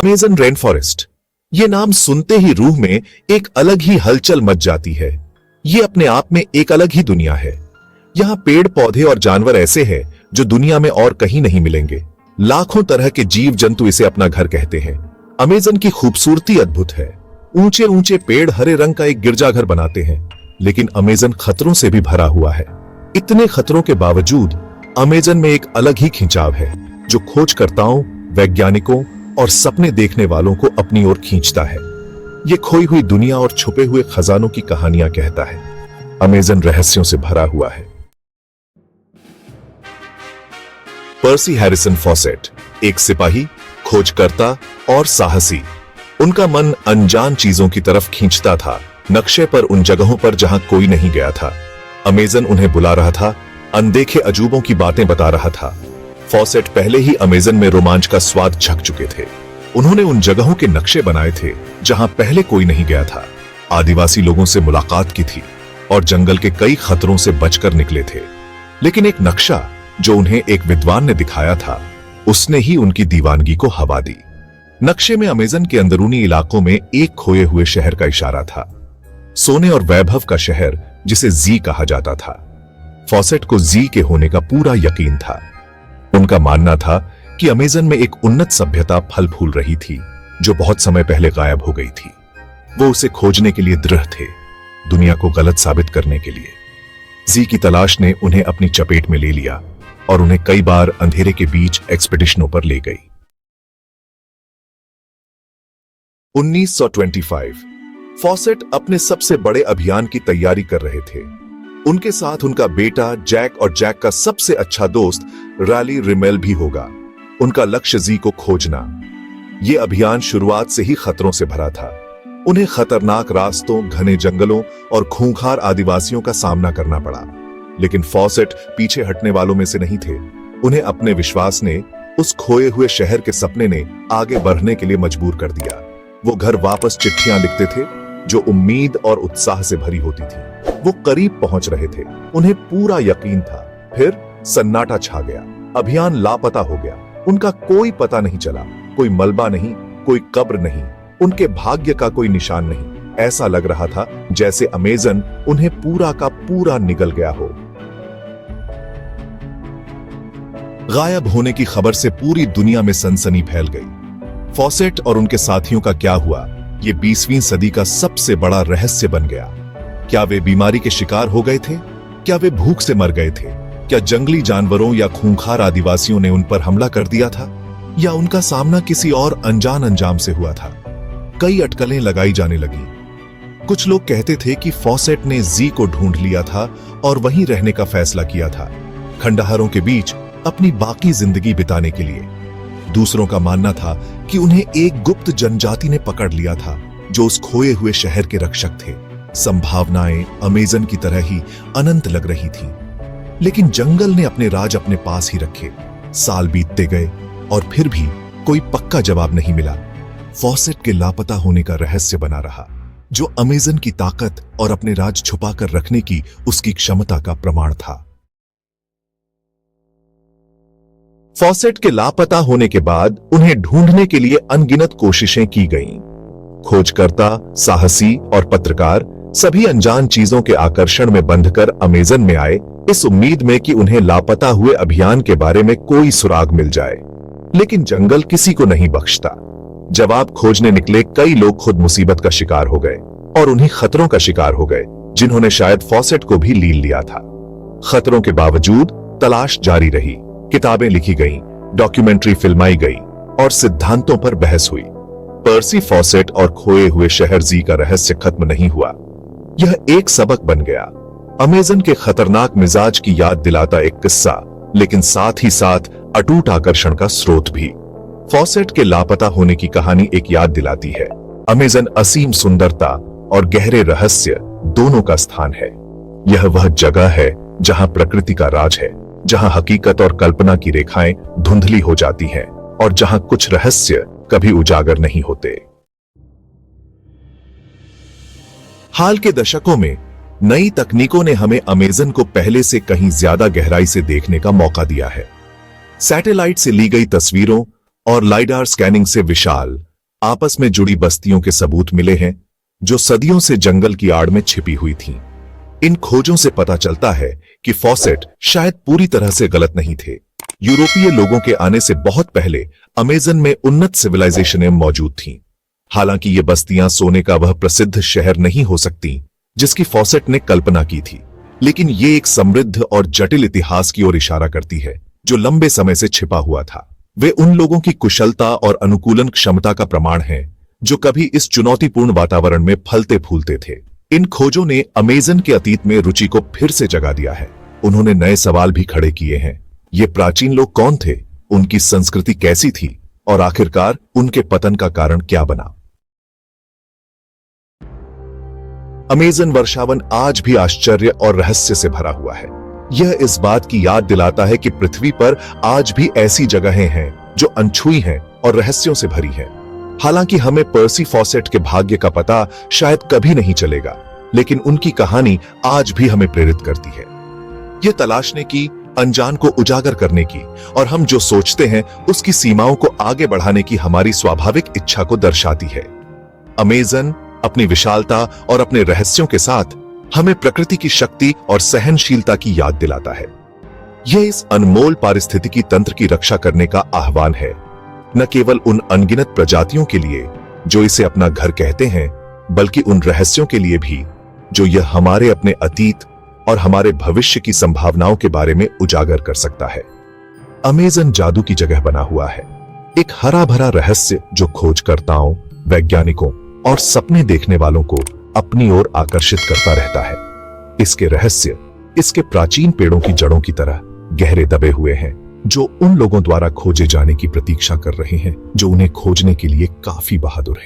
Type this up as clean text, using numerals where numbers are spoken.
Amazon rain forest, ये नाम सुनते ही रूह में एक अलग ही हलचल मच जाती है। ये अपने आप में एक अलग ही दुनिया है। यहाँ पेड़ पौधे और जानवर ऐसे हैं जो दुनिया में और कहीं नहीं मिलेंगे। लाखों तरह के जीव जंतु इसे अपना घर कहते हैं। अमेज़न की खूबसूरती अद्भुत है। ऊंचे ऊंचे पेड़ हरे रंग का एक गिरजाघर बनाते हैं, लेकिन अमेज़न खतरों से भी भरा हुआ है। इतने खतरों के बावजूद अमेज़न में एक अलग ही खिंचाव है जो खोजकर्ताओं, वैज्ञानिकों और सपने देखने वालों को अपनी ओर खींचता है। ये खोई हुई दुनिया और छुपे हुए खजानों की कहानियां कहता है। अमेज़न रहस्यों से भरा हुआ है। पर्सी हैरिसन फॉसेट एक सिपाही, खोजकर्ता और साहसी। उनका मन अनजान चीजों की तरफ खींचता था, नक्शे पर उन जगहों पर जहां कोई नहीं गया था। अमेज़न उन्हें बुला रहा था, अनदेखे अजूबों की बातें बता रहा था। फॉसेट पहले ही अमेज़न में रोमांच का स्वाद चख चुके थे। उन्होंने उन जगहों के नक्शे बनाए थे जहां पहले कोई नहीं गया था, आदिवासी लोगों से मुलाकात की थी और जंगल के कई खतरों से बचकर निकले थे। लेकिन एक नक्शा जो उन्हें एक विद्वान ने दिखाया था, उसने ही उनकी दीवानगी को हवा दी। नक्शे में अमेज़न के अंदरूनी इलाकों में एक खोए हुए शहर का इशारा था, सोने और वैभव का शहर जिसे जी कहा जाता था। फॉसेट को जी के होने का पूरा यकीन था। उनका मानना था कि अमेज़न में एक उन्नत सभ्यता फल फूल रही थी जो बहुत समय पहले गायब हो गई थी। वो उसे खोजने के लिए दृढ़ थे, दुनिया को गलत साबित करने के लिए। जी की तलाश ने उन्हें अपनी चपेट में ले लिया और उन्हें कई बार अंधेरे के बीच एक्सपीडिशनों पर ले गई। 1925 फॉसेट अपने सबसे बड़े अभियान की तैयारी कर रहे थे। उनके साथ उनका बेटा जैक और जैक का सबसे अच्छा दोस्त रैली रिमेल भी होगा। उनका लक्ष्य जी को खोजना। यह अभियान शुरुआत से ही खतरों से भरा था। उन्हें खतरनाक रास्तों, घने जंगलों और खूंखार आदिवासियों का सामना करना पड़ा, लेकिन फॉसेट पीछे हटने वालों में से नहीं थे। उन्हें अपने विश्वास ने, उस खोए हुए शहर के सपने ने आगे बढ़ने के लिए मजबूर कर दिया। वो घर वापस चिट्ठियां लिखते थे जो उम्मीद और उत्साह से भरी होती थी। वो करीब पहुंच रहे थे, उन्हें पूरा यकीन था। फिर सन्नाटा छा गया। अभियान लापता हो गया। उनका कोई पता नहीं चला, कोई मलबा नहीं, कोई कब्र नहीं, उनके भाग्य का कोई निशान नहीं। ऐसा लग रहा था जैसे अमेज़न उन्हें पूरा का पूरा निगल गया हो। गायब होने की खबर से पूरी दुनिया में सनसनी फैल गई। फॉसेट और उनके साथियों का क्या हुआ, ये 20वीं सदी का सबसे बड़ा रहस्य बन गया। क्या वे बीमारी के शिकार हो गए थे? क्या वे भूख से मर गए थे? क्या जंगली जानवरों या खूंखार आदिवासियों ने उन पर हमला कर दिया था? या उनका सामना किसी और अनजान अंजाम से हुआ था? कई अटकलें लगाई जाने लगी। कुछ लोग कहते थे कि फॉसेट ने जी को ढूंढ लिया था और वहीं रहने का फैसला किया था, खंडहरों के बीच अपनी बाकी जिंदगी बिताने के लिए। दूसरों का मानना था कि उन्हें एक गुप्त जनजाति ने पकड़ लिया था जो उस खोए हुए शहर के रक्षक थे। संभावनाएं अमेज़न की तरह ही अनंत लग रही थी, लेकिन जंगल ने अपने राज अपने पास ही रखे। साल बीतते गए और फिर भी कोई पक्का जवाब नहीं मिला। फॉसेट के लापता होने का रहस्य बना रहा, जो अमेज़न की ताकत और अपने राज छुपाकर रखने की उसकी क्षमता का प्रमाण था। फॉसेट के लापता होने के बाद उन्हें ढूंढने के लिए अनगिनत कोशिशें की गईं। खोजकर्ता, साहसी और पत्रकार सभी अनजान चीजों के आकर्षण में बंधकर अमेज़न में आए, इस उम्मीद में कि उन्हें लापता हुए अभियान के बारे में कोई सुराग मिल जाए। लेकिन जंगल किसी को नहीं बख्शता। जवाब खोजने निकले कई लोग खुद मुसीबत का शिकार हो गए और उन्हीं खतरों का शिकार हो गए जिन्होंने शायद फॉसेट को भी लील लिया था। खतरों के बावजूद तलाश जारी रही। किताबें लिखी गईं, डॉक्यूमेंट्री फिल्माई गई और सिद्धांतों पर बहस हुई। पर्सी फॉसेट और खोए हुए शहर जी का रहस्य खत्म नहीं हुआ। यह एक सबक बन गया, अमेज़न के खतरनाक मिजाज की याद दिलाता एक किस्सा, लेकिन साथ ही साथ अटूट आकर्षण का स्रोत भी। फॉसेट के लापता होने की कहानी एक याद दिलाती है, अमेज़न असीम सुंदरता और गहरे रहस्य दोनों का स्थान है। यह वह जगह है जहां प्रकृति का राज है, जहां हकीकत और कल्पना की रेखाएं धुंधली हो जाती हैं और जहां कुछ रहस्य कभी उजागर नहीं होते। हाल के दशकों में नई तकनीकों ने हमें अमेज़न को पहले से कहीं ज्यादा गहराई से देखने का मौका दिया है। सैटेलाइट से ली गई तस्वीरों और लाइडार स्कैनिंग से विशाल, आपस में जुड़ी बस्तियों के सबूत मिले हैं जो सदियों से जंगल की आड़ में छिपी हुई थीं। इन खोजों से पता चलता है कि फॉसेट शायद पूरी तरह से गलत नहीं थे। यूरोपीय लोगों के आने से बहुत पहले अमेज़न में उन्नत सिविलाइजेशनें मौजूद थीं। हालांकि ये बस्तियां सोने का वह प्रसिद्ध शहर नहीं हो सकती जिसकी फॉसेट ने कल्पना की थी, लेकिन ये एक समृद्ध और जटिल इतिहास की ओर इशारा करती है जो लंबे समय से छिपा हुआ था। वे उन लोगों की कुशलता और अनुकूलन क्षमता का प्रमाण है जो कभी इस चुनौतीपूर्ण वातावरण में फलते फूलते थे। इन खोजों ने अमेज़न के अतीत में रुचि को फिर से जगा दिया है। उन्होंने नए सवाल भी खड़े किए हैं। ये प्राचीन लोग कौन थे, उनकी संस्कृति कैसी थी और आखिरकार उनके पतन का कारण क्या बना। अमेज़न वर्षावन आज भी आश्चर्य और रहस्य से भरा हुआ है। यह इस बात की याद दिलाता है कि पृथ्वी पर आज भी ऐसी जगहें हैं जो अनछुई हैं और रहस्यों से भरी हैं। हालांकि हमें पर्सी फॉसेट के भाग्य का पता शायद कभी नहीं चलेगा, लेकिन उनकी कहानी आज भी हमें प्रेरित करती है। यह तलाशने की, अनजान को उजागर करने की और हम जो सोचते हैं उसकी सीमाओं को आगे बढ़ाने की हमारी स्वाभाविक इच्छा को दर्शाती है। अमेज़न अपनी विशालता और अपने रहस्यों के साथ हमें प्रकृति की शक्ति और सहनशीलता की याद दिलाता है। यह इस अनमोल पारिस्थितिकी तंत्र की रक्षा करने का आह्वान है, न केवल उन अनगिनत प्रजातियों के लिए जो इसे अपना घर कहते हैं, बल्कि उन रहस्यों के लिए भी जो यह हमारे अपने अतीत और हमारे भविष्य की संभावनाओं के बारे में उजागर कर सकता है। अमेज़न जादू की जगह बना हुआ है, एक हरा भरा रहस्य जो खोजकर्ताओं, वैज्ञानिकों और सपने देखने वालों को अपनी ओर आकर्षित करता रहता है। इसके रहस्य इसके प्राचीन पेड़ों की जड़ों की तरह गहरे दबे हुए हैं जो उन लोगों द्वारा खोजे जाने की प्रतीक्षा कर रहे हैं जो उन्हें खोजने के लिए काफी बहादुर हैं।